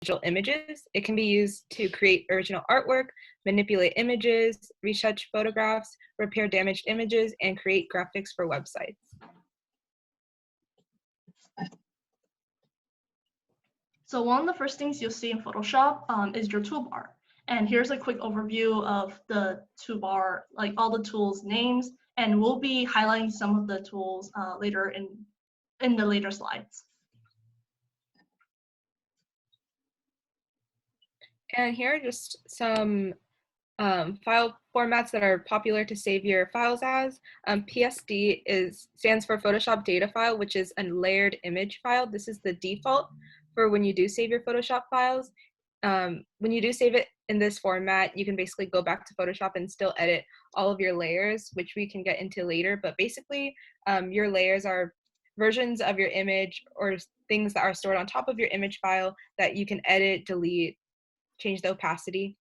digital images. It can be used to create original artwork, manipulate images, retouch photographs, repair damaged images, and create graphics for websites. So one of the first things you'll see in Photoshop is your toolbar. And here's a quick overview of the toolbar, like all the tools names, and we'll be highlighting some of the tools later in the later slides. And here are just some file formats that are popular to save your files as. PSD stands for Photoshop Data File, which is a layered image file. This is the default for when you do save your Photoshop files. When you do save it in this format, you can basically go back to Photoshop and still edit all of your layers, which we can get into later. But basically, your layers are versions of your image or things that are stored on top of your image file that you can edit, delete, change the opacity.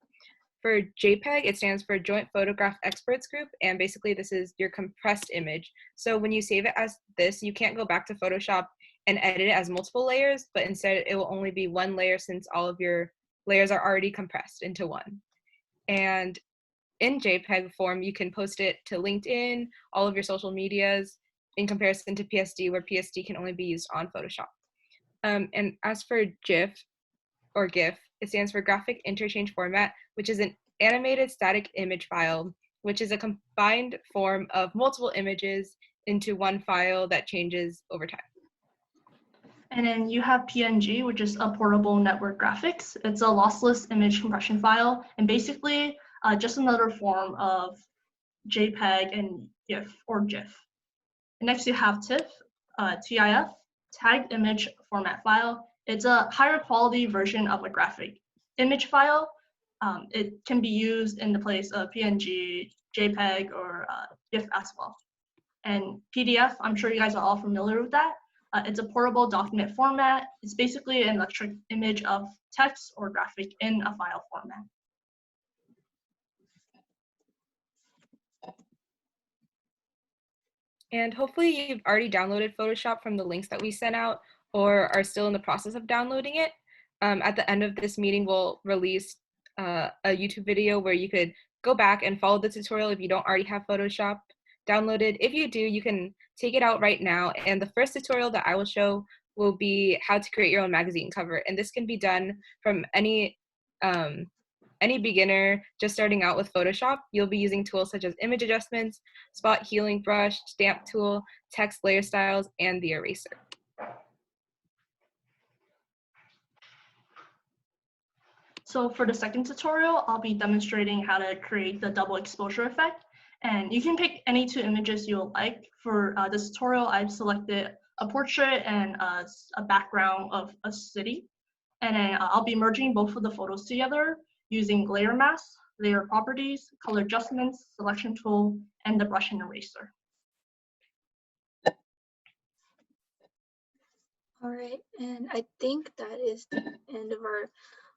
For JPEG, it stands for Joint Photograph Experts Group, and basically this is your compressed image. So when you save it as this, you can't go back to Photoshop and edit it as multiple layers, but instead it will only be one layer since all of your layers are already compressed into one. And in JPEG form, you can post it to LinkedIn, all of your social medias, in comparison to PSD, where PSD can only be used on Photoshop. And as for GIF, or GIF, it stands for Graphic Interchange Format, which is an animated static image file, which is a combined form of multiple images into one file that changes over time. And then you have PNG, which is a portable network graphics. It's a lossless image compression file, and basically just another form of JPEG and GIF or GIF. And next you have TIFF, TIF, tagged image format file. It's a higher quality version of a graphic image file. It can be used in the place of PNG, JPEG, or GIF as well. And PDF, I'm sure you guys are all familiar with that. It's a portable document format. It's basically an electric image of text or graphic in a file format. And hopefully you've already downloaded Photoshop from the links that we sent out or are still in the process of downloading it. At the end of this meeting, we'll release a YouTube video where you could go back and follow the tutorial if you don't already have Photoshop downloaded. If you do, you can take it out right now. And the first tutorial that I will show will be how to create your own magazine cover. And this can be done from any beginner just starting out with Photoshop. You'll be using tools such as image adjustments, spot healing brush, stamp tool, text layer styles, and the eraser. So for the second tutorial, I'll be demonstrating how to create the double exposure effect. And you can pick any two images you like. For this tutorial, I've selected a portrait and a background of a city. And then I'll be merging both of the photos together using layer mask, layer properties, color adjustments, selection tool, and the brush and eraser. All right, and I think that is the end of our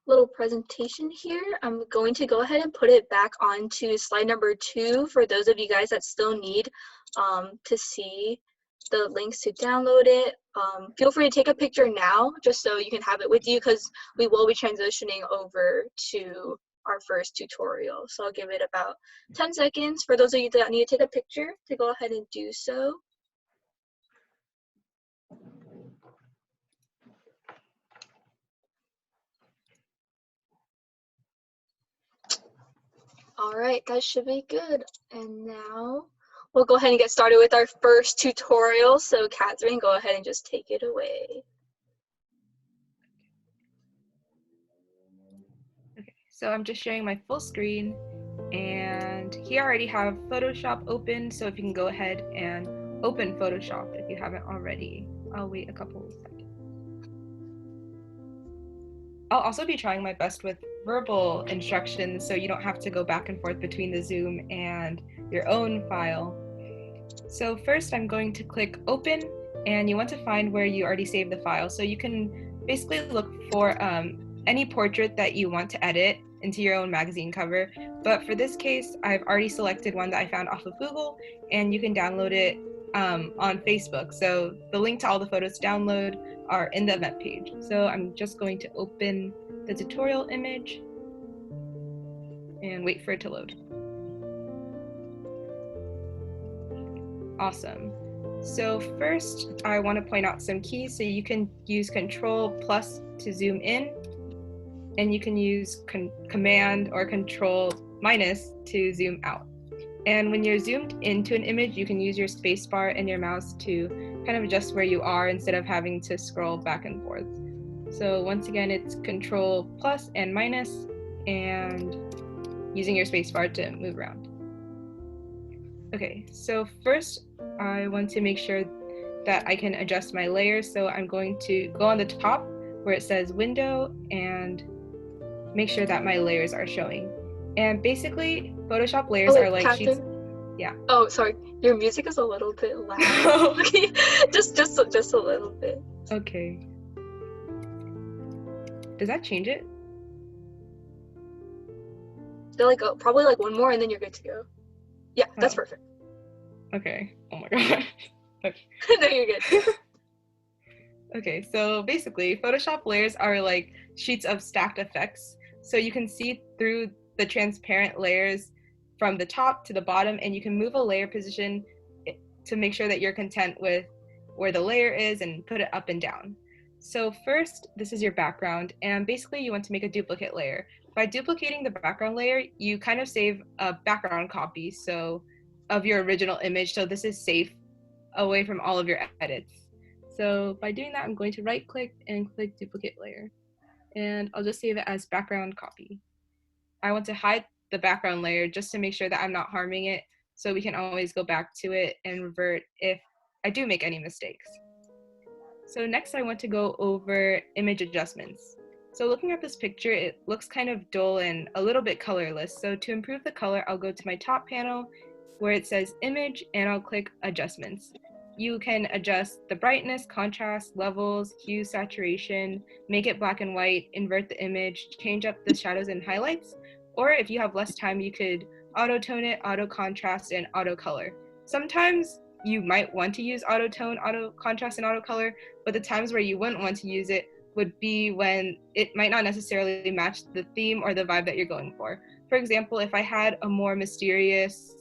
little presentation here. I'm going to go ahead and put it back onto slide number 2 for those of you guys that still need to see the links to download it. Feel free to take a picture now just so you can have it with you, because we will be transitioning over to our first tutorial. So I'll give it about 10 seconds for those of you that need to take a picture to go ahead and do so. All right, that should be good. And now we'll go ahead and get started with our first tutorial. So Catherine, go ahead and just take it away. Okay, so I'm just sharing my full screen, and here I already have Photoshop open, so if you can go ahead and open Photoshop if you haven't already. I'll wait a couple of seconds. I'll also be trying my best with verbal instructions so you don't have to go back and forth between the Zoom and your own file. So first I'm going to click open, and you want to find where you already saved the file. So you can basically look for any portrait that you want to edit into your own magazine cover. But for this case, I've already selected one that I found off of Google, and you can download it on Facebook. So the link to all the photos to download are in the event page. So I'm just going to open the tutorial image and wait for it to load. Awesome. So first, I want to point out some keys. So you can use Control+ to zoom in, and you can use Command or Control- to zoom out. And when you're zoomed into an image, you can use your spacebar and your mouse to kind of adjust where you are instead of having to scroll back and forth. So once again, it's Control+ and minus, and using your spacebar to move around. Okay, so first I want to make sure that I can adjust my layers. So I'm going to go on the top where it says window and make sure that my layers are showing. And basically, Photoshop layers are like Catherine? sheets. Yeah. Oh, sorry. Your music is a little bit loud. Okay, just a little bit. Okay. Does that change it? So like probably like one more, and then you're good to go. Yeah, that's perfect. Okay. Oh my god. Okay. No, you're good. Okay, so basically, Photoshop layers are like sheets of stacked effects. So you can see through the transparent layers from the top to the bottom, and you can move a layer position to make sure that you're content with where the layer is and put it up and down. So first, this is your background, and basically you want to make a duplicate layer. By duplicating the background layer, you kind of save a background copy of your original image, so this is safe away from all of your edits. So by doing that, I'm going to right click and click duplicate layer, and I'll just save it as background copy. I want to hide the background layer just to make sure that I'm not harming it, so we can always go back to it and revert if I do make any mistakes. So next I want to go over image adjustments. So looking at this picture, it looks kind of dull and a little bit colorless. So to improve the color, I'll go to my top panel where it says image, and I'll click adjustments. You can adjust the brightness, contrast, levels, hue, saturation, make it black and white, invert the image, change up the shadows and highlights, or if you have less time, you could auto tone it, auto contrast, and auto color. Sometimes you might want to use auto tone, auto contrast, and auto color, but the times where you wouldn't want to use it would be when it might not necessarily match the theme or the vibe that you're going for. For example, if I had a more mysterious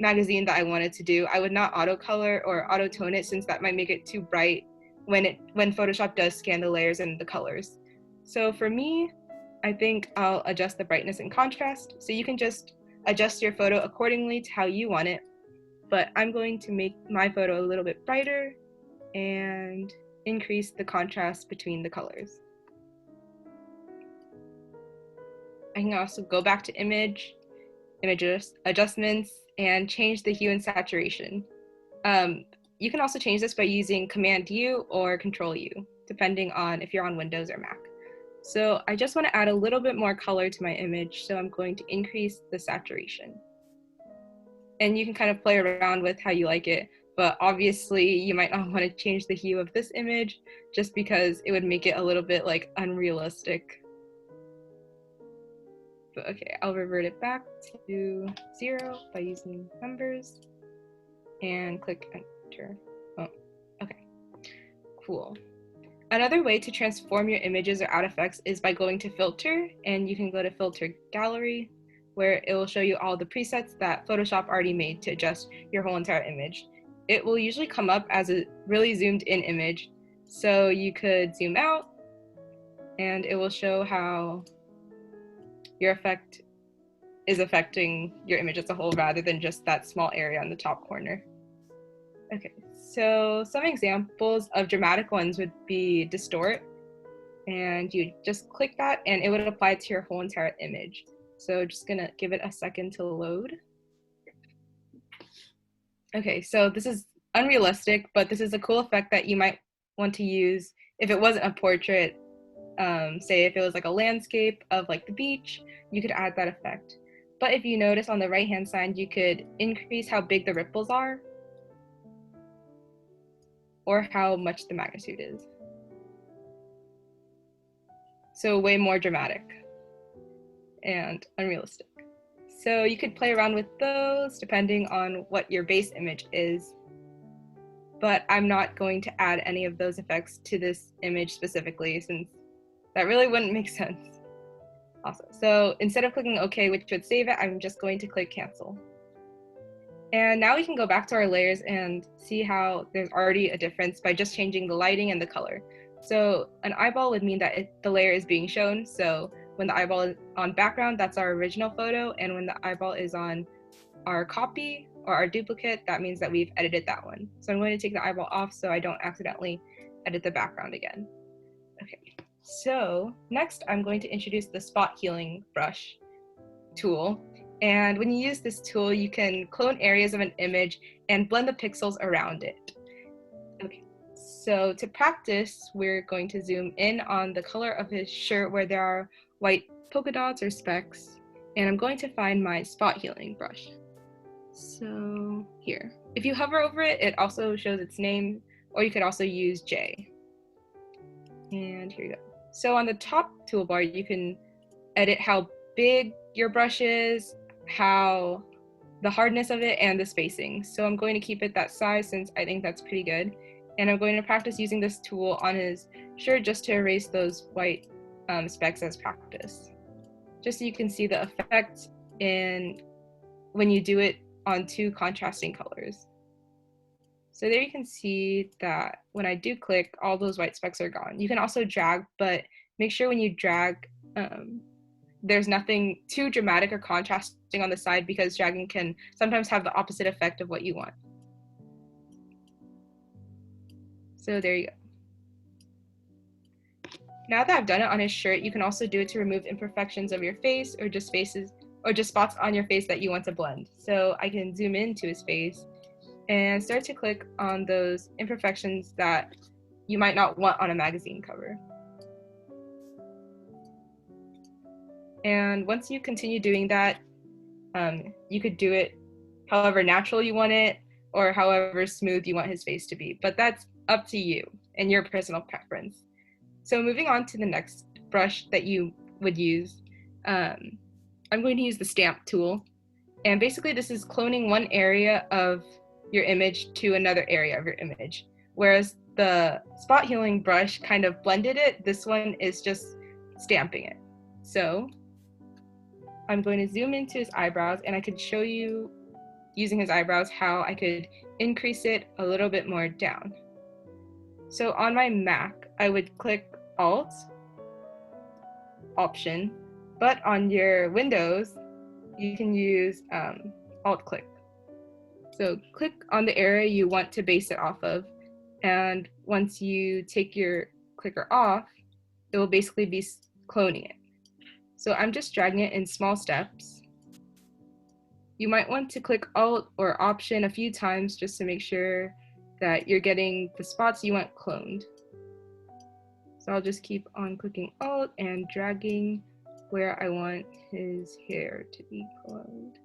magazine that I wanted to do, I would not auto color or auto tone it, since that might make it too bright when Photoshop does scan the layers and the colors. So for me, I think I'll adjust the brightness and contrast. So you can just adjust your photo accordingly to how you want it, but I'm going to make my photo a little bit brighter and increase the contrast between the colors. I can also go back to image adjustments, and change the hue and saturation. You can also change this by using Command U or Control U, depending on if you're on Windows or Mac. So I just want to add a little bit more color to my image, so I'm going to increase the saturation. And you can kind of play around with how you like it, but obviously you might not want to change the hue of this image just because it would make it a little bit like unrealistic. Okay, I'll revert it back to 0 by using numbers and click enter. Oh, okay, cool. Another way to transform your images or add effects is by going to filter, and you can go to filter gallery, where it will show you all the presets that Photoshop already made to adjust your whole entire image. It will usually come up as a really zoomed in image, so you could zoom out and it will show how your effect is affecting your image as a whole rather than just that small area on the top corner. Okay, so some examples of dramatic ones would be distort, and you just click that and it would apply to your whole entire image. So just gonna give it a second to load. Okay, so this is unrealistic, but this is a cool effect that you might want to use if it wasn't a portrait. Say if it was like a landscape of like the beach, you could add that effect. But if you notice on the right hand side, you could increase how big the ripples are or how much the magnitude is. So way more dramatic and unrealistic. So you could play around with those depending on what your base image is. but I'm not going to add any of those effects to this image specifically since that really wouldn't make sense. Awesome. So instead of clicking OK, which would save it, I'm just going to click cancel. And now we can go back to our layers and see how there's already a difference by just changing the lighting and the color. So an eyeball would mean that the layer is being shown. So when the eyeball is on background, that's our original photo. And when the eyeball is on our copy or our duplicate, that means that we've edited that one. So I'm going to take the eyeball off so I don't accidentally edit the background again. Okay, so next I'm going to introduce the spot healing brush tool. And when you use this tool, you can clone areas of an image and blend the pixels around it. Okay, so to practice, we're going to zoom in on the color of his shirt where there are white polka dots or specks. And I'm going to find my spot healing brush. So here, if you hover over it, it also shows its name, or you could also use J. And here you go. So on the top toolbar, you can edit how big your brush is, how the hardness of it, and the spacing. So I'm going to keep it that size since I think that's pretty good. And I'm going to practice using this tool on his shirt just to erase those white specks as practice. Just so you can see the effect in when you do it on two contrasting colors. So there you can see that when I do click, all those white specks are gone. You can also drag, but make sure when you drag, there's nothing too dramatic or contrasting on the side because dragging can sometimes have the opposite effect of what you want. So there you go. Now that I've done it on his shirt, you can also do it to remove imperfections of your face or just faces or just spots on your face that you want to blend. So I can zoom into his face and start to click on those imperfections that you might not want on a magazine cover. And once you continue doing that, you could do it however natural you want it or however smooth you want his face to be, but that's up to you and your personal preference. So moving on to the next brush that you would use, I'm going to use the stamp tool. And basically this is cloning one area of your image to another area of your image. Whereas the spot healing brush kind of blended it, this one is just stamping it. So I'm going to zoom into his eyebrows and I could show you using his eyebrows how I could increase it a little bit more down. So on my Mac, I would click Alt, Option, but on your Windows, you can use Alt click. So click on the area you want to base it off of, and once you take your clicker off, it will basically be cloning it. So I'm just dragging it in small steps. You might want to click Alt or Option a few times just to make sure that you're getting the spots you want cloned. So I'll just keep on clicking Alt and dragging where I want his hair to be cloned.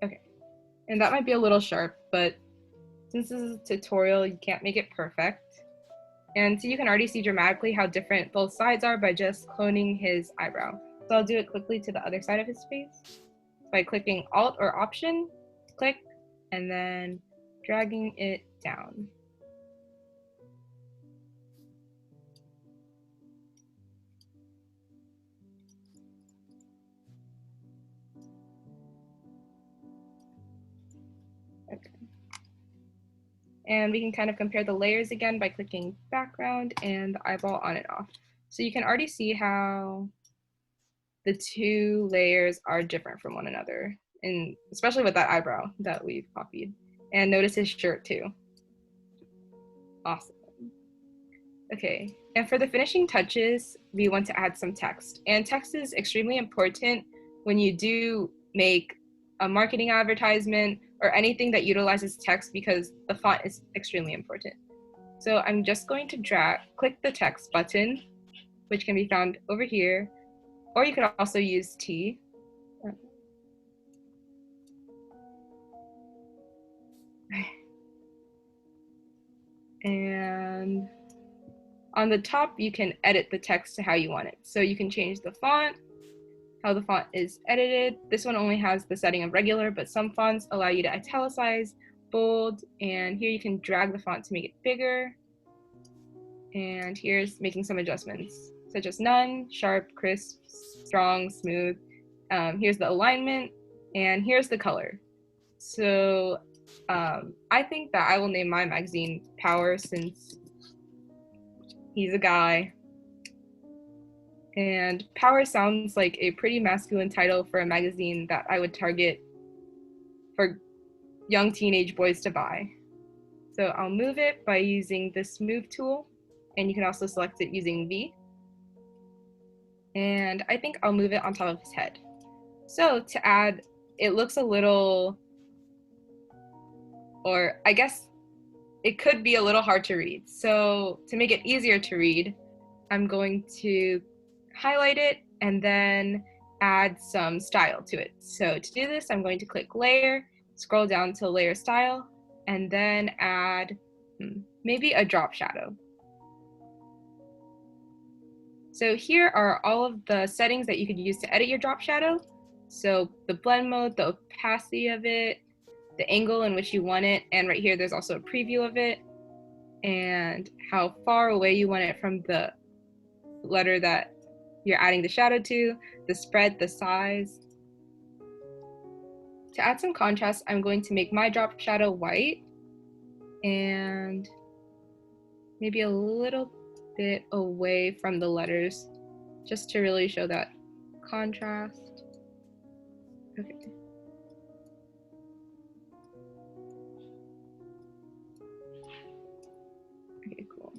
Okay, and that might be a little sharp, but since this is a tutorial, you can't make it perfect. And so you can already see dramatically how different both sides are by just cloning his eyebrow. So I'll do it quickly to the other side of his face by clicking Alt or Option, click, and then dragging it down. Okay. And we can kind of compare the layers again by clicking background and the eyeball on and off. So you can already see how the two layers are different from one another, and especially with that eyebrow that we've copied. And notice his shirt too. Awesome. Okay, and for the finishing touches, we want to add some text. And text is extremely important when you do make a marketing advertisement or anything that utilizes text because the font is extremely important. So I'm just going to click the text button, which can be found over here, or you could also use T. And on the top, you can edit the text to how you want it. So you can change the font, how the font is edited. This one only has the setting of regular, but some fonts allow you to italicize, bold, and here you can drag the font to make it bigger. And here's making some adjustments, such as none, sharp, crisp, strong, smooth. Here's the alignment, and here's the color. So I think that I will name my magazine Power, since he's a guy. And Power sounds like a pretty masculine title for a magazine that I would target for young teenage boys to buy. So I'll move it by using this move tool, and you can also select it using V. And I think I'll move it on top of his head. So to add, it looks a little, or I guess it could be a little hard to read. So to make it easier to read, I'm going to highlight it and then add some style to it. So to do this, I'm going to click Layer, scroll down to Layer Style, and then add maybe a drop shadow. So here are all of the settings that you could use to edit your drop shadow. So the blend mode, the opacity of it, the angle in which you want it, and right here there's also a preview of it, and how far away you want it from the letter that you're adding the shadow to, the spread, the size. To add some contrast, I'm going to make my drop shadow white and maybe a little bit away from the letters, just to really show that contrast. Okay. Okay, cool.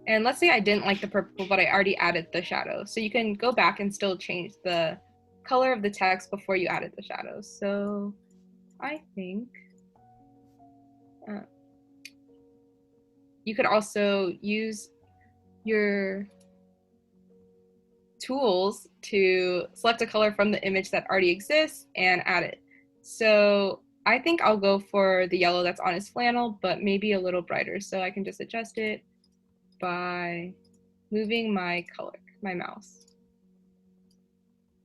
And let's say I didn't like the purple, but I already added the shadow. So you can go back and still change the color of the text before you added the shadow. So I think you could also use your tools to select a color from the image that already exists and add it. So I think I'll go for the yellow that's on his flannel, but maybe a little brighter. So I can just adjust it by moving my color, my mouse.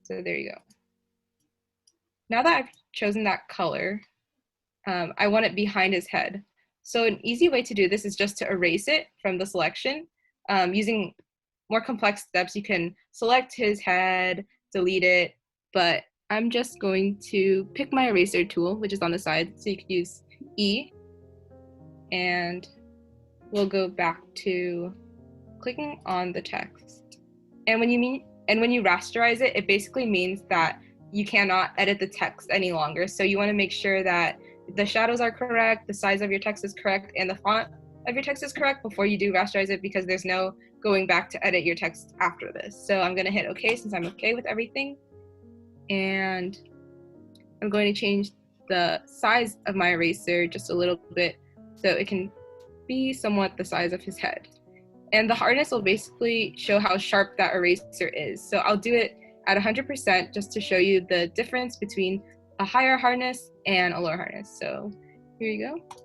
So there you go. Now that I've chosen that color, I want it behind his head. So an easy way to do this is just to erase it from the selection. Using more complex steps, you can select his head, delete it, but I'm just going to pick my eraser tool, which is on the side. So you could use E, and we'll go back to clicking on the text. And when you rasterize it, it basically means that you cannot edit the text any longer. So you want to make sure that the shadows are correct, the size of your text is correct, and the font of your text is correct before you do rasterize it, because there's no going back to edit your text after this. So I'm going to hit OK since I'm okay with everything. And I'm going to change the size of my eraser just a little bit so it can be somewhat the size of his head. And the hardness will basically show how sharp that eraser is. So I'll do it at 100% just to show you the difference between a higher hardness and a lower hardness. So here you go.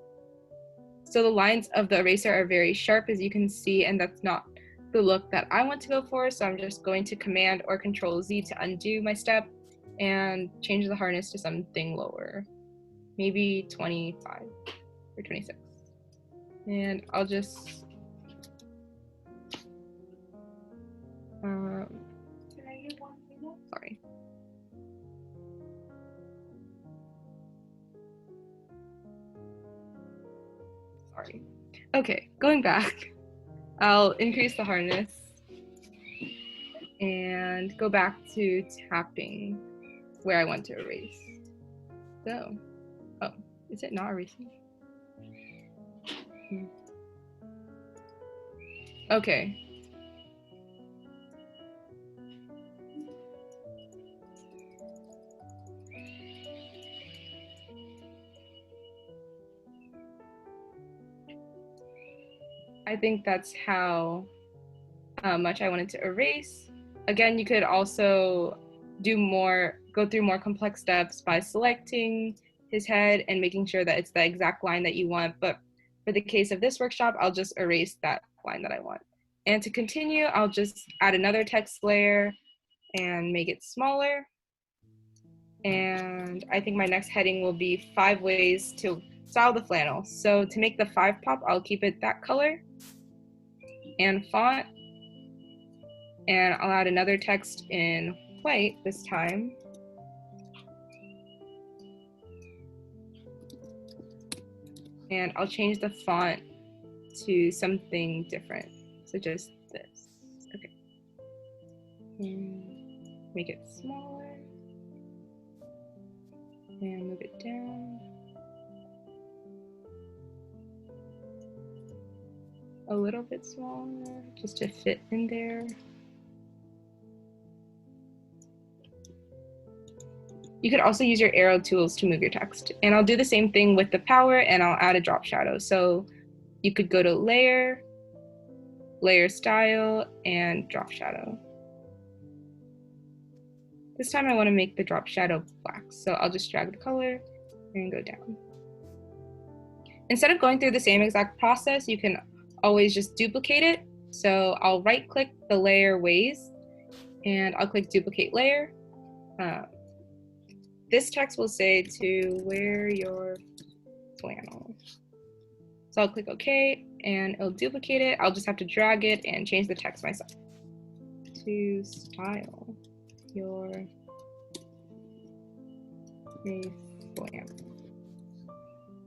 So the lines of the eraser are very sharp, as you can see, and that's not the look that I want to go for. So I'm just going to Command or Control Z to undo my step and change the hardness to something lower, maybe 25 or 26. And I'll just sorry. Sorry. Okay, going back. I'll increase the hardness and go back to tapping where I want to erase. So, oh, is it not erasing? Okay. I think that's how much I wanted to erase. Again, you could also go through more complex steps by selecting his head and making sure that it's the exact line that you want. But for the case of this workshop, I'll just erase that line that I want. And to continue, I'll just add another text layer and make it smaller. And I think my next heading will be 5 ways to style the flannel. So to make the 5 pop, I'll keep it that color and font. And I'll add another text in white this time. And I'll change the font to something different. So just this. Okay. And make it smaller. And move it down. A little bit smaller, just to fit in there. You could also use your arrow tools to move your text. And I'll do the same thing with the power, and I'll add a drop shadow. So you could go to layer, layer style, and drop shadow. This time I want to make the drop shadow black. So I'll just drag the color and go down. Instead of going through the same exact process, you can always just duplicate it. So I'll right click the layer ways and I'll click duplicate layer. This text will say to wear your flannel. So I'll click OK and it'll duplicate it. I'll just have to drag it and change the text myself. To style your flannel.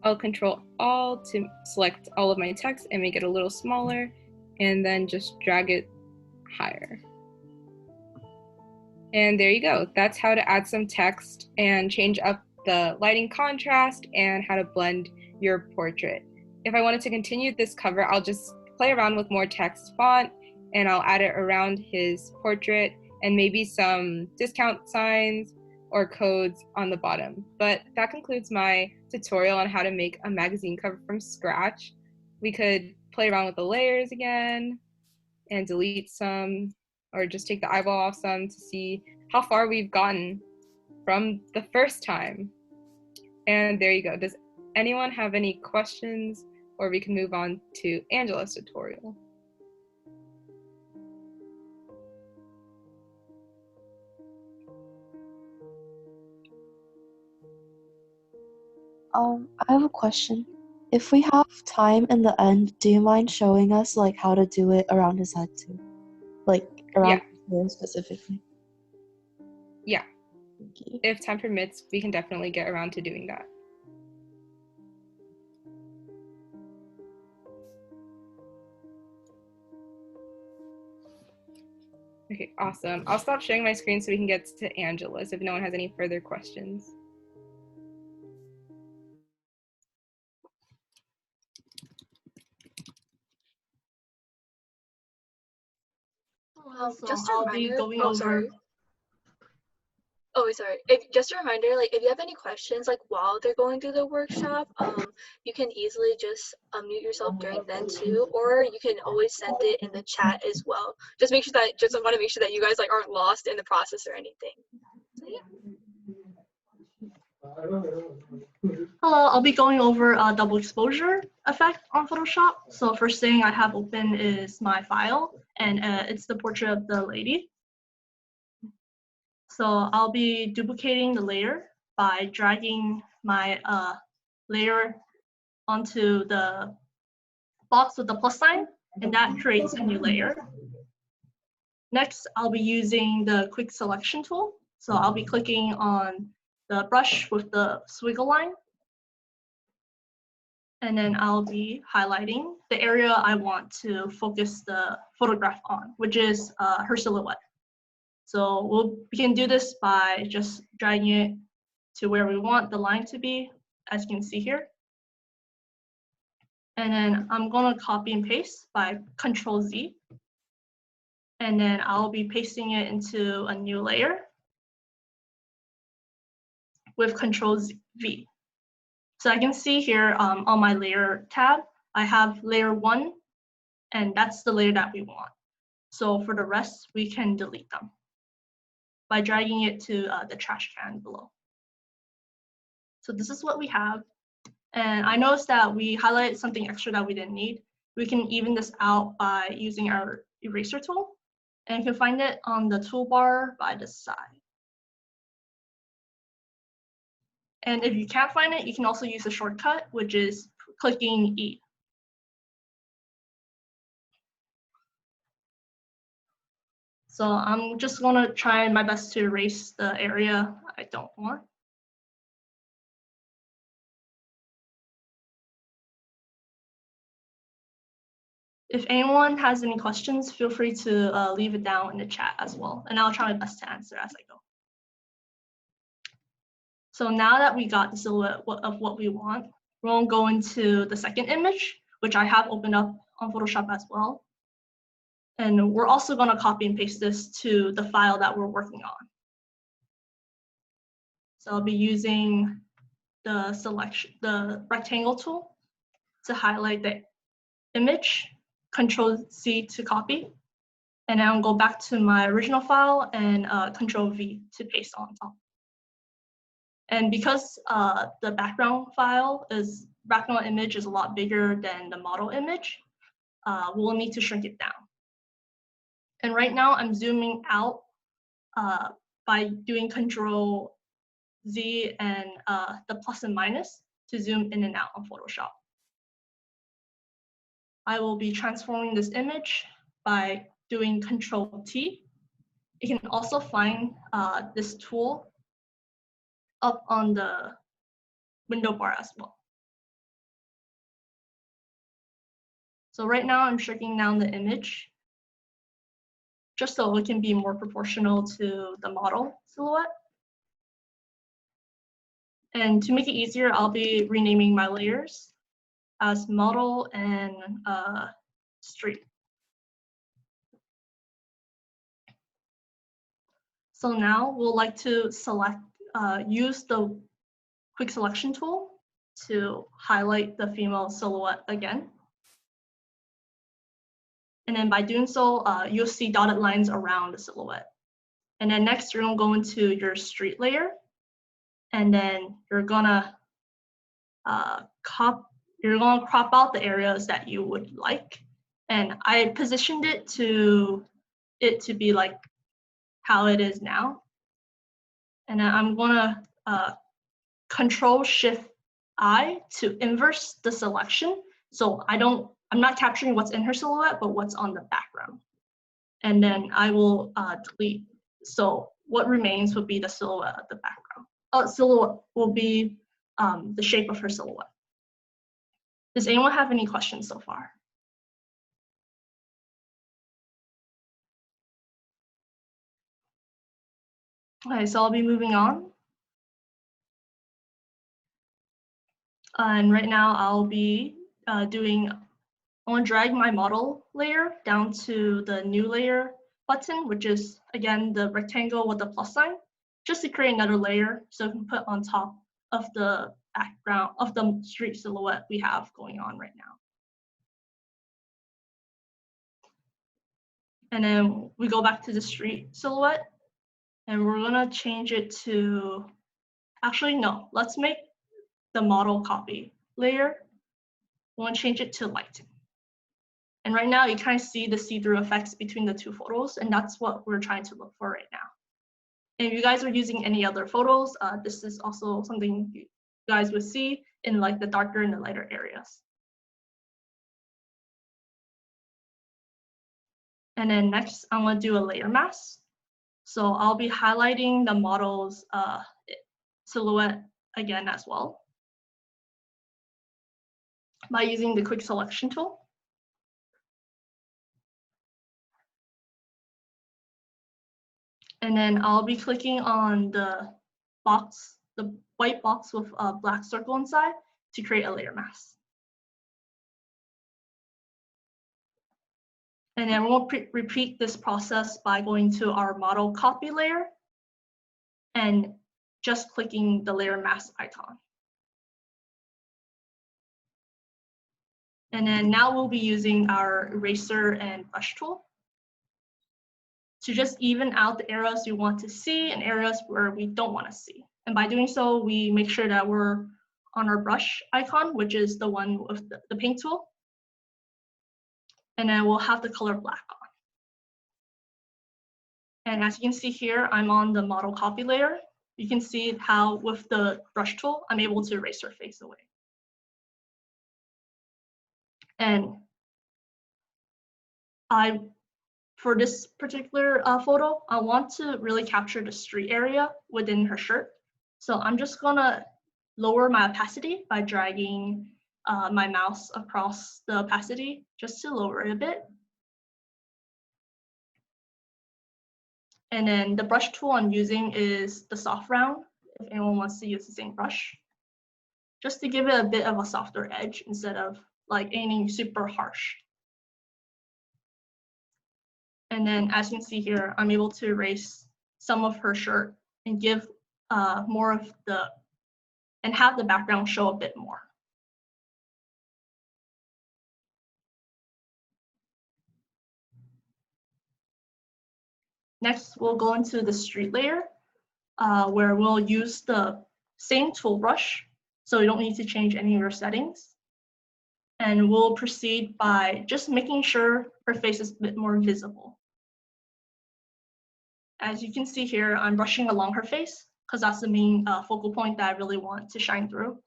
I'll Control Alt to select all of my text and make it a little smaller, and then just drag it higher. And there you go. That's how to add some text and change up the lighting contrast and how to blend your portrait. If I wanted to continue this cover, I'll just play around with more text font and I'll add it around his portrait and maybe some discount signs or codes on the bottom. But that concludes my tutorial on how to make a magazine cover from scratch. We could play around with the layers again and delete some, or just take the eyeball off some to see how far we've gotten from the first time. And there you go. Does anyone have any questions, or we can move on to Angela's tutorial? I have a question. If we have time in the end, do you mind showing us like how to do it around his head too? Like around his hair specifically? Yeah. Thank you. If time permits, we can definitely get around to doing that. Okay, awesome. I'll stop sharing my screen so we can get to Angela's if no one has any further questions. Just a I'll be reminder. going Oh, over. sorry. Oh, sorry. Just a reminder, like if you have any questions, like while they're going through the workshop, you can easily just unmute yourself during then too, or you can always send it in the chat as well. Just make sure that, just want to make sure that you guys like aren't lost in the process or anything. So yeah. Hello, I'll be going over a double exposure effect on Photoshop. So first thing I have open is my file, and it's the portrait of the lady. So I'll be duplicating the layer by dragging my layer onto the box with the plus sign, and that creates a new layer. Next, I'll be using the quick selection tool. So I'll be clicking on the brush with the swiggle line. And then I'll be highlighting the area I want to focus the photograph on, which is her silhouette. So we can do this by just dragging it to where we want the line to be, as you can see here. And then I'm gonna copy and paste by Control Z. And then I'll be pasting it into a new layer with Control V. So I can see here on my layer tab, I have layer 1, and that's the layer that we want. So for the rest, we can delete them by dragging it to the trash can below. So this is what we have. And I noticed that we highlighted something extra that we didn't need. We can even this out by using our eraser tool. And you can find it on the toolbar by the side. And if you can't find it, you can also use a shortcut, which is clicking E. So I'm just gonna try my best to erase the area I don't want. If anyone has any questions, feel free to leave it down in the chat as well, and I'll try my best to answer as I go. So now that we got the silhouette of what we want, we're gonna go into the second image, which I have opened up on Photoshop as well. And we're also gonna copy and paste this to the file that we're working on. So I'll be using the rectangle tool to highlight the image, Control C to copy, and then I'll go back to my original file and Control V to paste on top. And because the background image is a lot bigger than the model image, we'll need to shrink it down. And right now I'm zooming out by doing Control Z and the plus and minus to zoom in and out on Photoshop. I will be transforming this image by doing Control T. You can also find this tool up on the window bar as well. So right now I'm shrinking down the image just so it can be more proportional to the model silhouette. And to make it easier, I'll be renaming my layers as model and street. So now we'll like to use the quick selection tool to highlight the female silhouette again. And then by doing so, you'll see dotted lines around the silhouette. And then next, you're gonna go into your street layer, and then you're gonna crop out the areas that you would like. And I positioned it to be like how it is now. And then I'm gonna Control Shift I to inverse the selection. So I'm not capturing what's in her silhouette, but what's on the background. And then I will delete. So what remains would be the silhouette of the background. Silhouette will be the shape of her silhouette. Does anyone have any questions so far? Okay, so I'll be moving on. And right now I'll be I want to drag my model layer down to the new layer button, which is again the rectangle with the plus sign, just to create another layer so we can put on top of the background of the street silhouette we have going on right now. And then we go back to the street silhouette, and we're gonna change it to, actually no, let's make the model copy layer. We want to change it to lighting. And right now you kind of see the see-through effects between the two photos, and that's what we're trying to look for right now. And if you guys are using any other photos, this is also something you guys would see in like the darker and the lighter areas. And then next, I'm going to do a layer mask. So I'll be highlighting the model's silhouette again as well by using the quick selection tool. And then I'll be clicking on the box, the white box with a black circle inside to create a layer mask. And then we'll repeat this process by going to our model copy layer and just clicking the layer mask icon. And then now we'll be using our eraser and brush tool to just even out the areas you want to see and areas where we don't want to see. And by doing so, we make sure that we're on our brush icon, which is the one with the paint tool. And then we'll have the color black on. And as you can see here, I'm on the model copy layer. You can see how with the brush tool, I'm able to erase her face away. And for this particular photo, I want to really capture the street area within her shirt. So I'm just gonna lower my opacity by dragging my mouse across the opacity just to lower it a bit. And then the brush tool I'm using is the soft round, if anyone wants to use the same brush, just to give it a bit of a softer edge instead of like anything super harsh. And then as you can see here, I'm able to erase some of her shirt and give more of the, and have the background show a bit more. Next, we'll go into the street layer, where we'll use the same tool brush, so you don't need to change any of your settings. And we'll proceed by just making sure her face is a bit more visible. As you can see here, I'm brushing along her face because that's the main focal point that I really want to shine through.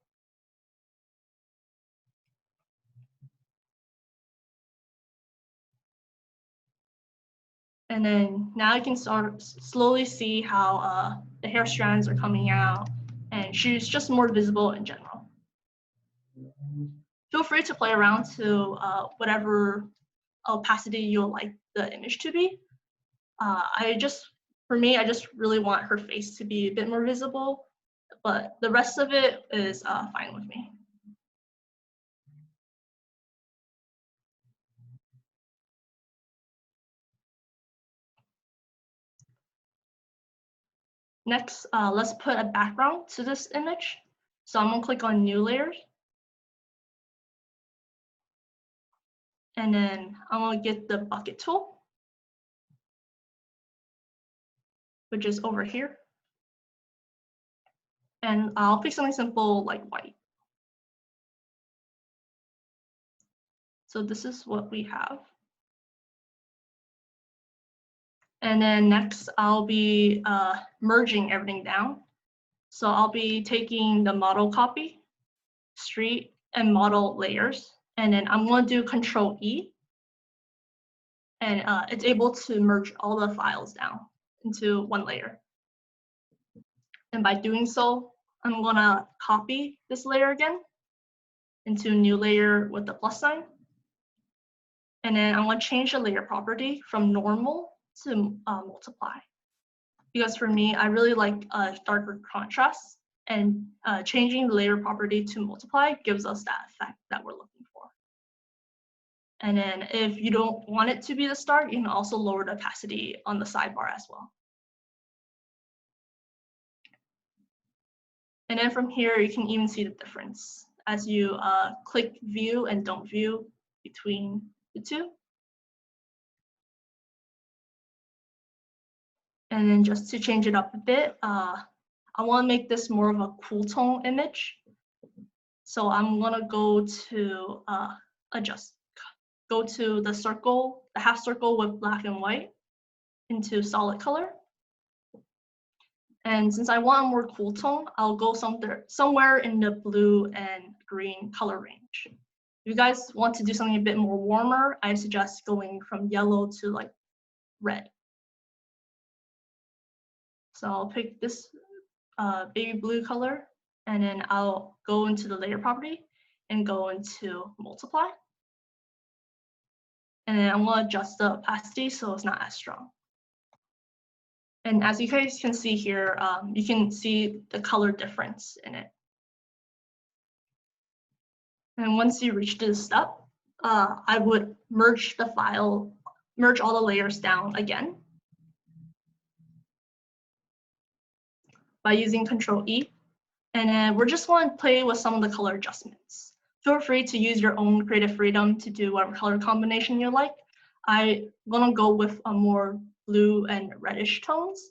And then now you can start slowly see how the hair strands are coming out, and she's just more visible in general. Feel free to play around to whatever opacity you'll like the image to be. For me, I just really want her face to be a bit more visible, but the rest of it is fine with me. Next, let's put a background to this image. So I'm gonna click on New Layers. And then I'm gonna get the bucket tool, which is over here. And I'll pick something simple like white. So this is what we have. And then next, I'll be merging everything down. So I'll be taking the model copy, street, and model layers. And then I'm going to do Control E. And it's able to merge all the files down into one layer. And by doing so, I'm going to copy this layer again into a new layer with the plus sign. And then I'm going to change the layer property from normal to multiply. Because for me, I really like darker contrast, and changing the layer property to multiply gives us that effect that we're looking for. And then if you don't want it to be the start, you can also lower the opacity on the sidebar as well. And then from here, you can even see the difference as you click view and don't view between the two. And then just to change it up a bit, I want to make this more of a cool tone image. So I'm going to go to adjust. Go to the circle, the half circle with black and white into solid color. And since I want a more cool tone, I'll go somewhere in the blue and green color range. If you guys want to do something a bit more warmer, I suggest going from yellow to like red. So I'll pick this baby blue color, and then I'll go into the layer property and go into multiply. And then I'm going to adjust the opacity so it's not as strong. And as you guys can see here, you can see the color difference in it. And once you reach this step, I would merge all the layers down again by using Control E. And then we're just going to play with some of the color adjustments. Feel free to use your own creative freedom to do whatever color combination you like. I'm gonna go with a more blue and reddish tones.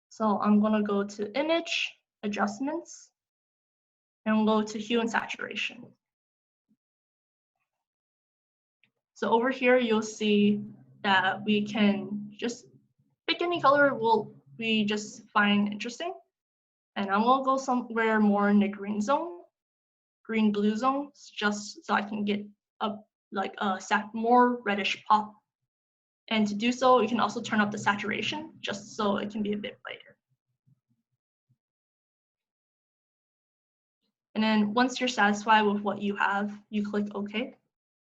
So I'm gonna go to Image, Adjustments, and we'll go to Hue and Saturation. So over here, you'll see that we can just pick any color we just find interesting. And I'm gonna go somewhere more in the green zone, green-blue zone, just so I can get a more reddish pop. And to do so, you can also turn up the saturation just so it can be a bit lighter. And then once you're satisfied with what you have, you click OK.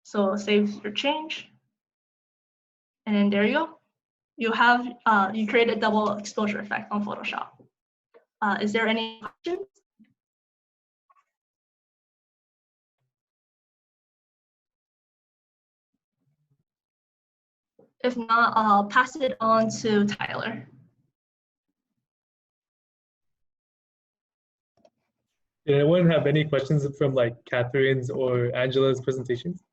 So save your change. And then there you go. You have you create a double exposure effect on Photoshop. Is there any questions? If not, I'll pass it on to Tyler. Did anyone have any questions from like Catherine's or Angela's presentations?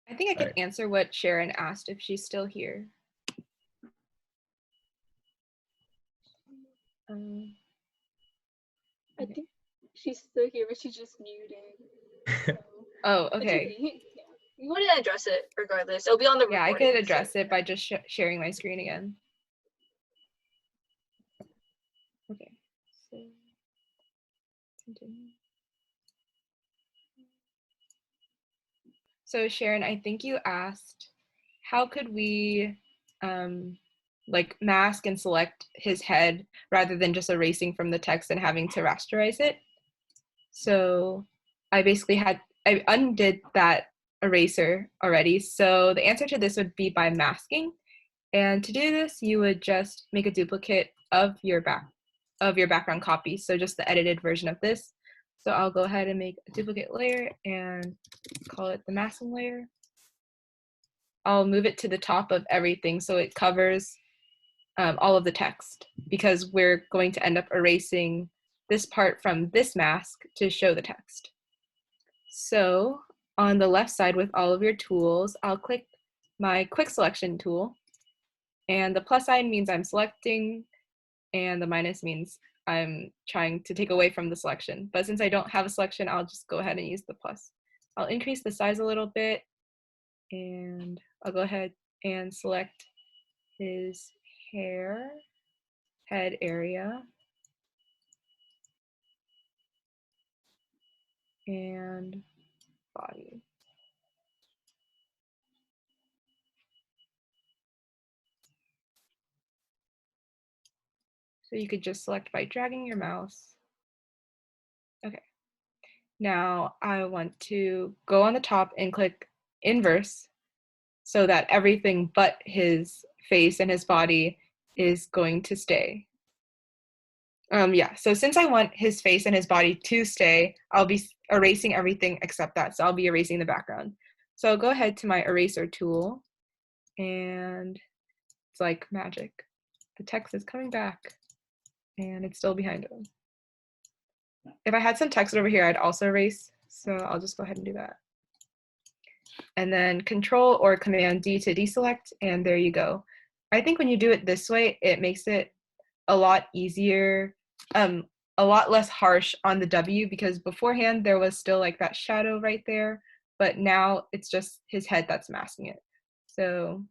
I think I could answer what Sharon asked if she's still here. I think she's still here, but she's just muted. Oh, okay. You want to address it regardless. It'll be on the Yeah, I recording, could address it by just sharing my screen again. Okay, so continue. So Sharon, I think you asked, how could we like mask and select his head rather than just erasing from the text and having to rasterize it? So I undid that eraser already. So the answer to this would be by masking. And to do this, you would just make a duplicate of your background copy. So just the edited version of this. So I'll go ahead and make a duplicate layer and call it the masking layer. I'll move it to the top of everything so it covers all of the text, because we're going to end up erasing this part from this mask to show the text. So on the left side with all of your tools, I'll click my quick selection tool, and the plus sign means I'm selecting, and the minus means I'm trying to take away from the selection. But since I don't have a selection, I'll just go ahead and use the plus. I'll increase the size a little bit, and I'll go ahead and select his head area, and body. So you could just select by dragging your mouse. Okay. Now I want to go on the top and click inverse so that everything but his face and his body is going to stay. Yeah, so since I want his face and his body to stay, I'll be erasing everything except that. So I'll be erasing the background. So I'll go ahead to my eraser tool, and it's like magic. The text is coming back and it's still behind him. If I had some text over here, I'd also erase. So I'll just go ahead and do that. And then Control or Command D to deselect, and there you go. I think when you do it this way, it makes it a lot easier, a lot less harsh on the W, because beforehand there was still like that shadow right there, but now it's just his head that's masking it. So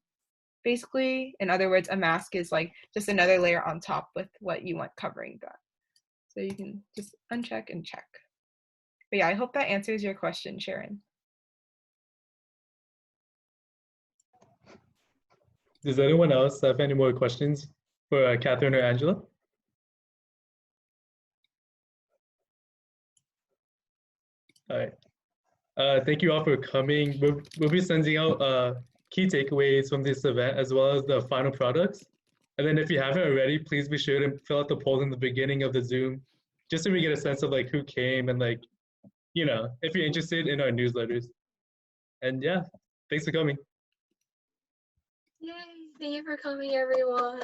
basically, in other words, a mask is like just another layer on top with what you want covering that. So you can just uncheck and check. But yeah, I hope that answers your question, Sharon. Does anyone else have any more questions for Catherine or Angela? All right. Thank you all for coming. We'll be sending out key takeaways from this event as well as the final products. And then if you haven't already, please be sure to fill out the poll in the beginning of the Zoom, just so we get a sense of like who came and like, you know, if you're interested in our newsletters. And yeah, thanks for coming. Yay, thank you for coming, everyone.